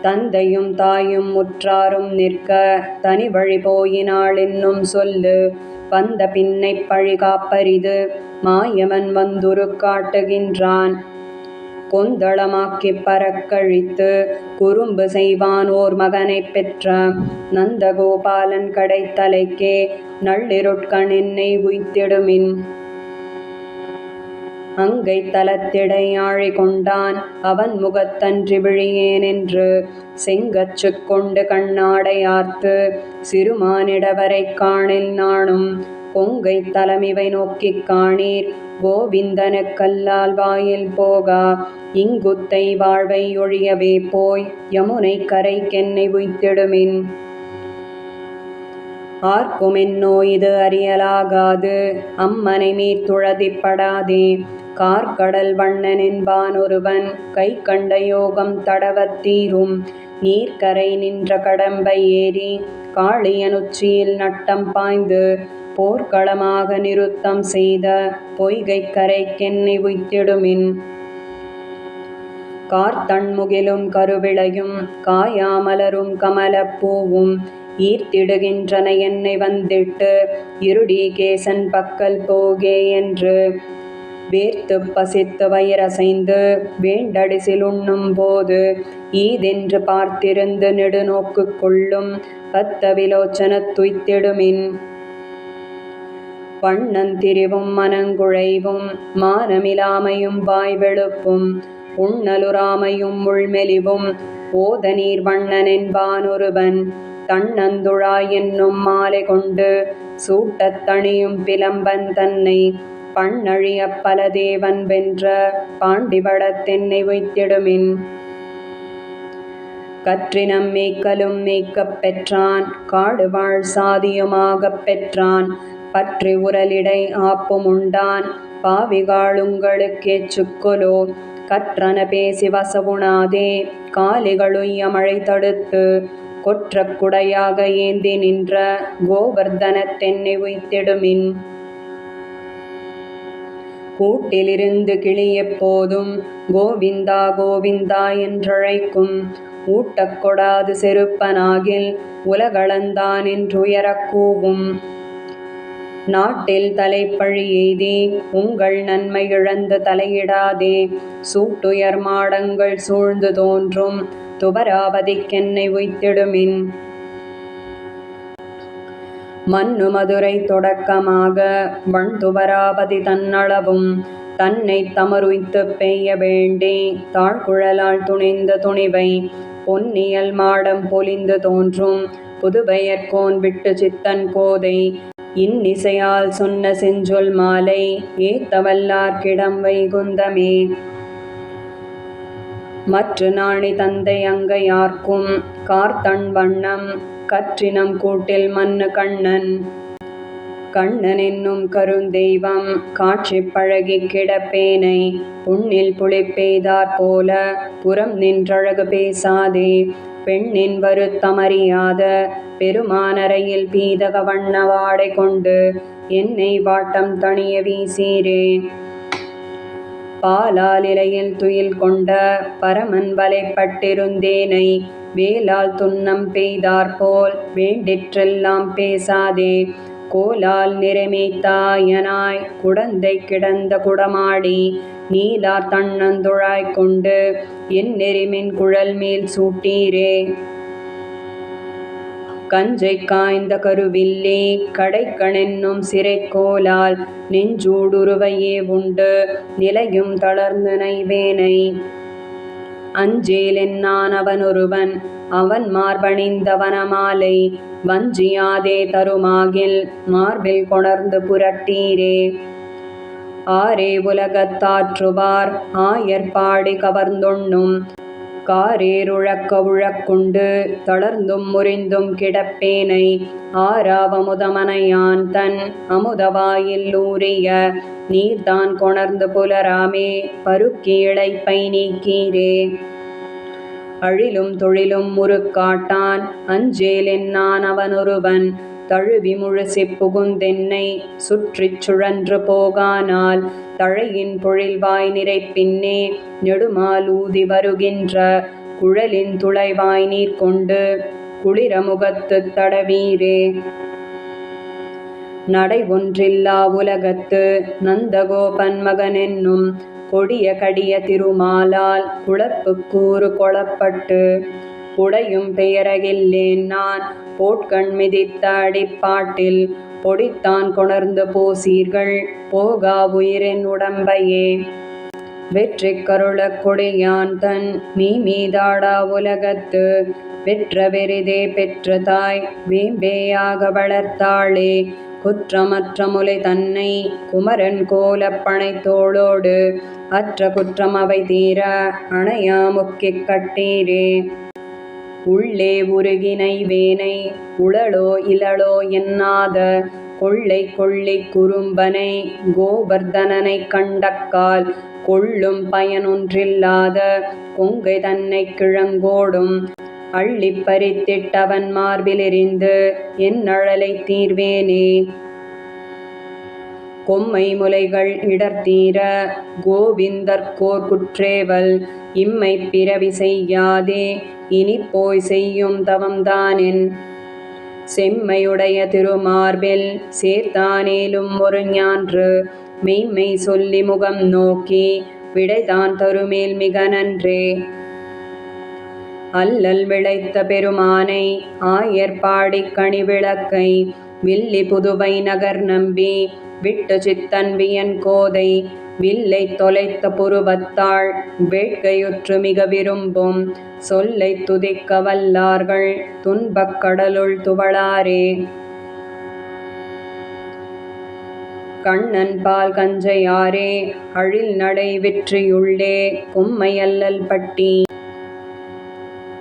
தந்தையும் தாயும் முற்றாரும் நிற்க தனி வழி போயினாள் என்னும் சொல்லு வந்த பின்னை பழிகாப்பரிது மாயவன் வந்துரு காட்டுகின்றான். கொந்தளமாக்கிப் பறக்கழித்து குறும்பு செய்வான் ஓர் மகனைப் பெற்ற நந்தகோபாலன் கடைத்தலைக்கே நள்ளிருட்கண் என்னை உய்த்திடுமின். அங்கை தலத்திடை ஆழி கொண்டான் அவன் முகத்தன்றி விழியேனென்று செங்கச்சு கொண்டு கண்ணாடையார்த்து சிறுமானிடவரை காணில் நாணும் பொங்கை தலமிவை நோக்கிக் காணீர் கோவிந்தனுக்கல்லால் வாயில் போகா இங்குத்தை வாழ்வை ஒழியவே போய் யமுனை கரைக்கென்னை உய்த்திடுமின். ஆர்க்குமென்னோ இது அறியலாகாது அம்மனை மீர் துழதிப்படாதே கார்க்கடல் வண்ணனென்பான் ஒருவன் கை கண்ட யோகம் தடவத்தீரும் நீர்க்கரை நின்ற கடம்பை ஏறி காளியனுச்சியில் நட்டம் பாய்ந்து போர்க்களமாக நிருத்தம் செய்த பொய்கைக் கரைக்கென்னை உய்த்திடுமின். கார்த்தண்முகிலும் கருவிளையும் காயாமலரும் கமலப்பூவும் ஈர்த்திடுகின்றன என்னை வந்திட்டு இருடீகேசன் பக்கல் போகே என்று வேர்த்து பசித்து வயிறசைந்து வேண்டடிசில் உண்ணும் போது ஈதென்று பார்த்திருந்து நெடுநோக்கு கொள்ளும் பத்த விலோச்சனத் துய்த்திடுமின். வண்ணந்திரிவும் மனங்குழைவும் மானமிலாமையும் வாய்வெழுப்பும் உண்ணலுறாமையும் உள்மெலிவும் ஓதநீர் வண்ணனென்பான் ஒருவன் தன்னந்துழாய் என்னும் மாலை கொண்டு சூட்டத் தணியும் பிலம்பன் தன்னை பண்ணழியப் பல தேவன் வென்ற பாண்டிவடத் தென்னை உய்த்திடுமின். கற்றினம் மேய்க்கலும் மேய்க்கப் பெற்றான் காடுவாழ் சாதியுமாகப் பெற்றான் பற்றி உரலிடை ஆப்பும் உண்டான் பாவிகாளுங்களுக்கேச்சுக்கொலோ கற்றன பேசி வசவுணாதே காலிகளுய்ய மழை தடுத்து கொற்றக் குடையாக ஏந்தி நின்ற கோவர்தனத் தென்னை உய்த்திடுமின். கூட்டிலிருந்து கிளி எப்போதும் கோவிந்தா கோவிந்தா என்றழைக்கும் ஊட்டக் கொடாது செருப்பனாகில் உலகளந்தான் என்றுயரக் கூவும். நாட்டில் தலைப்பழி எய்தி உங்கள் நன்மை இழந்து தலையிடாதே சூட்டுயர் மாடங்கள் சூழ்ந்து தோன்றும் துபராபதிக்கென்னை உய்த்திடுமின். மன்னு மதுரை தொடக்கமாக வண்துபராபதி தன்னளவும் தன்னை தமருய்த்துப் பெய்ய வேண்டி தாழ்குழலால் துணிந்த துணிவை பொன்னியல் மாடம் பொலிந்து தோன்றும் புதுபெயர்கோன் விட்டு சித்தன் கோதை இன்னிசையால் சொன்ன செஞ்சொல் மாலை ஏத்தவல்லார்க்கிடம் வைகுந்தமே. மற்று நாணி தந்தை அங்கையார்க்கும் கார்த்தண் வண்ணம் கற்றினம் கூட்டில் மன்னு கண்ணன் கண்ணனென்னும் கருந்தெய்வம் காட்சிப் பழகிக் கிடப்பேனை புண்ணில் புளிப்பெய்தாற் போல புறம் நின்றழகு பேசாதே பெண்ணின் வருத்தமறியாத பெருமானரையில் பீதக வண்ண வாடை கொண்டு என்னை வாட்டம் தணிய வீசீரே. பாலால் இலையில் துயில் கொண்ட பரமன் வலைப்பட்டிருந்தேனை வேலால் துன்னம் பெய்தாற்போல் வேண்டிற்றெல்லாம் பேசாதே கோலால் நிறைமேய்த்தாயனாய் குடந்தை கிடந்த குடமாடி நீலார் தன்னந்துழாய்க் கொண்டு என் நெறிமின் குழல் மேல் சூட்டீரே. கஞ்சை காய்ந்த கருவில்லி கடைக்கணென்னும் சிறைக்கோலால் நெஞ்சூடுருவையே உண்டு நிலையும் தளர்ந்து நைவேனை அஞ்சேலென்னான் அவனொருவன் அவன் மார்பணிந்த வனமாலை வஞ்சியாதே தருமாகில் மார்பில் கொணர்ந்து புரட்டீரே. ஆரே உலகத்தாற்றுவார் ஆயர்பாடி கவர்ந்துண்ணும் காரேருழக்க உழக்குண்டு தளர்ந்தும் முறிந்தும் கிடப்பேனை ஆராவமுதமனையான் தன் அமுதவாயில் ஊறிய நீர்தான் கொணர்ந்து புலராமே பருக்கி இழைப்பை நீக்கீரே. அழிலும் தொழிலும் முறுக்காட்டான் அஞ்சேலென்னான் அவனொருவன் தழுவி முழுசிப் புகுந்தென்னை சுற்றிச் சுழன்று போகானால் தழையின் பொழில்வாய் நிறைப்பின்னே நெடுமாலூதி வருகின்ற குழலின் துளைவாய் நீர் கொண்டு குளிரமுகத்துத் தடவீரே. நடை ஒன்றில்லா உலகத்து நந்தகோபன் மகனென்னும் கொடிய கடிய திருமாலால் குழப்புக் கூறு கொளப்பட்டு உடையும் பெயரகில்லேன் நான் போட்கண் மிதித்த அடிப்பாட்டில் பொடித்தான் கொணர்ந்து போசீர்கள் போகா உயிரின் உடம்பையே. வெற்றி கருளக் கொடியான் தன் மீதாடா உலகத்து வெற்ற வெறிதே பெற்ற தாய் வேம்பேயாக வளர்த்தாளே குற்றமற்ற முலை தன்னை குமரன் கோலப் பனைத்தோளோடு அற்ற குற்றம் அவை தீர அணையா முக்கிக் கட்டீரே. உள்ளே உருகினை வேனை உளளோ இளளோ என்னாத கொள்ளை கொள்ளி குறும்பனை கோவர்தனனை கண்டக்கால் கொள்ளும் பயனொன்றில்லாத கொங்கை தன்னை கிழங்கோடும் அள்ளிப் பறித்திட்டவன் மார்பிலெறிந்து என் அழலை தீர்வேனே. கொம்மை முலைகள் இடர்தீர கோவிந்தர்கோர் குற்றேவல் இம்மை பிறவி செய்யாதே இனிப்போய் செய்யும் தவம்தானென் செம்மையுடைய திருமார்பில் சேர்த்தானேலும் ஒரு ஞான்று மெய்மை சொல்லி முகம் நோக்கி விடைதான் தருமேல் மிக நன்றே. அல்லல் விளைத்த பெருமானை ஆயர்பாடிக் கணிவிளக்கை வில்லி புதுவை நகர் நம்பி விட்டு சித்தன்வியன் கோதை வில்லை தொலைத்த புருவத்தாள் வேட்கையுற்று மிக விரும்பும் சொல்லை துதிக்க வல்லார்கள் துன்பக் கடலுள் துவளாரே. கண்ணன் பால் கஞ்சையாரே அழில் நடை வெற்றியுள்ளே கொம்மை அல்லல் பட்டி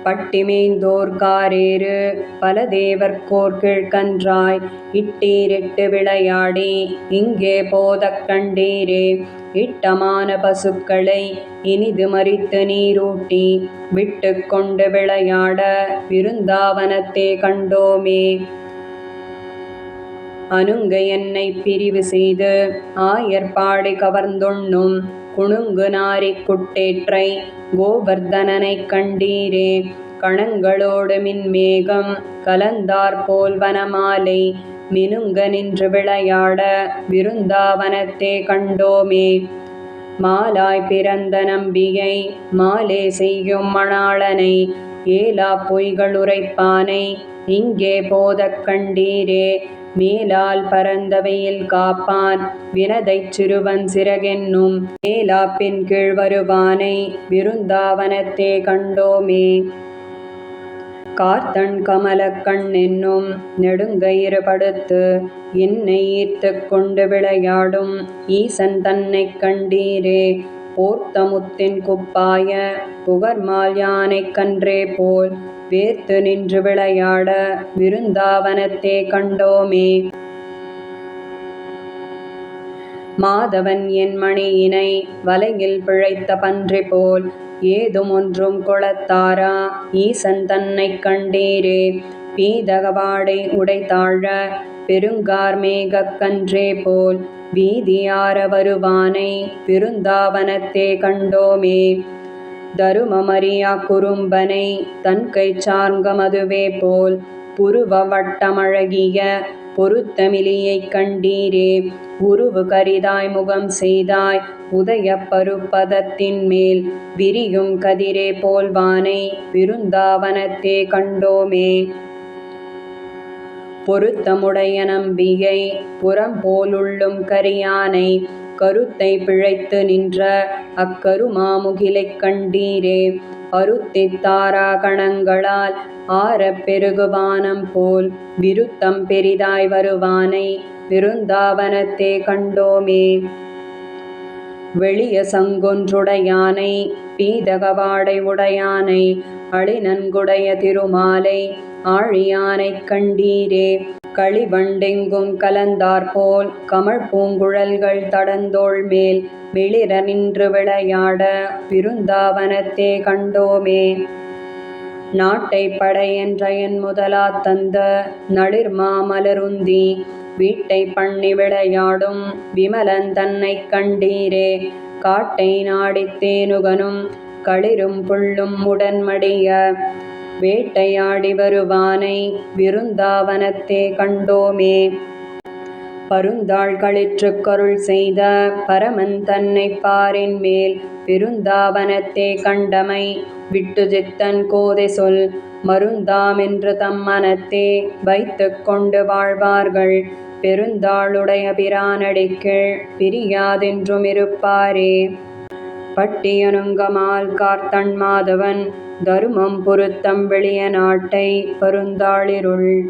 பட்டிமேந்தோர் காரேறு பல தேவர்கோர் கீழ்கன்றாய் இட்டீரிட்டு விளையாடி இங்கே போதக் கண்டீரே. இட்டமான பசுக்களை இனிது மறித்து நீரூட்டி விட்டு கொண்டு விளையாட விருந்தாவனத்தே கண்டோமே. அனுங்க என்னை பிரிவு செய்து ஆயர்பாடி கவர்ந்துண்ணும் குணுங்கு நாரி குட்டேற்றை கோவர்தனனை கண்டீரே. கணங்களோடு மின்மேகம் கலந்தாற்போல் வனமாலை மினுங்க நின்று விளையாட விருந்தாவனத்தே கண்டோமே. மாலாய் பிறந்த நம்பியை மாலே செய்யும் மணாளனை ஏலா பொய்கள் உரைப்பானை இங்கே போதக் கண்டீரே. மேலால் பரந்த வெயில் காப்பான் வினதைச் சிறுவன் சிறகென்னும் மேலாப்பின் கீழ் வருவானை விருந்தாவனத்தே கண்டோமே. கார்த்தன் கமலக் கண்ணென்னும் நெடுங்கயிறு படுத்து என்னை ஈர்த்து கொண்டு விளையாடும் ஈசன் தன்னை கண்டீரே. போர்த்த முத்தின் குப்பாய புகர்மால் யானை கன்றே போல் வேர்த்து நின்று விளையாட விருந்தாவனத்தே கண்டோமே. மாதவன் என் மணியினை வலையில் பிழைத்த பன்றி போல் ஏதும் ஒன்றும் கொளத்தாரா ஈசன் தன்னை கண்டீரே. பீதகவாடை உடைத்தாழ பெருங்கார் மேகக் கன்றே போல் வீதியார வருவானை விருந்தாவனத்தே கண்டோமே. தருமமறியா குறும்பனை தன்கை சார்ங்க மதுவே போல் புருவ வட்டமழகிய பொருத்தமிலியைக் கண்டீரே. உருவு கரிதாய் முகம் செய்தாய் உதய பருப்பதத்தின் மேல் விரியும் கதிரே போல்வானை விருந்தாவனத்தே கண்டோமே. பொருத்தமுடைய நம்பியை புறம் போலுள்ளும் கரியானை கருத்தை பிழைத்து நின்ற அக்கருமாமுகிலைக் கண்டீரே. அருத்தித் தாரா கணங்களால் ஆரப் பெருகுவானம் போல் விருத்தம் பெரிதாய் வருவானை விருந்தாவனத்தே கண்டோமே. வெளிய சங்கொன்றுடையானை பீதகவாடை உடையானை அழிநன்குடைய திருமாலை ஆழியானைக் கண்டீரே. களிவண்டெங்கும் கலந்தாற்போல் கமழ் பூங்குழல்கள் தடந்தோள் மேல் வெளிர நின்று விளையாட விருந்தாவனத்தே கண்டோமே. நாட்டை படையென்றயன் முதலா தந்த நளிர்மா மலருந்தி வீட்டை பண்ணி விளையாடும் விமலன் தன்னை கண்டீரே. காட்டை நாடித் தேனுகனும் களிரும் புள்ளும் உடன்மடிய வேட்டையாடி வருவானை விருந்தாவனத்தே கண்டோமே. பருந்தாள் களிற்றுக் கருள் செய்த பரமன் தன்னை பாரின் மேல் விருந்தாவனத்தே கண்டமை விட்டு சித்தன் கோதை சொல் மருந்தாமென்று தம் மனத்தே வைத்து கொண்டு வாழ்வார்கள் பெருந்தாளுடைய பிரானடிக்கீழ் பிரியாதென்றும் இருப்பாரே. பட்டியனுங்கமால் கார்த்தன் மாதவன் தருமம் பொருத்தம் வெளிய நாட்டை பருந்தாளிருள்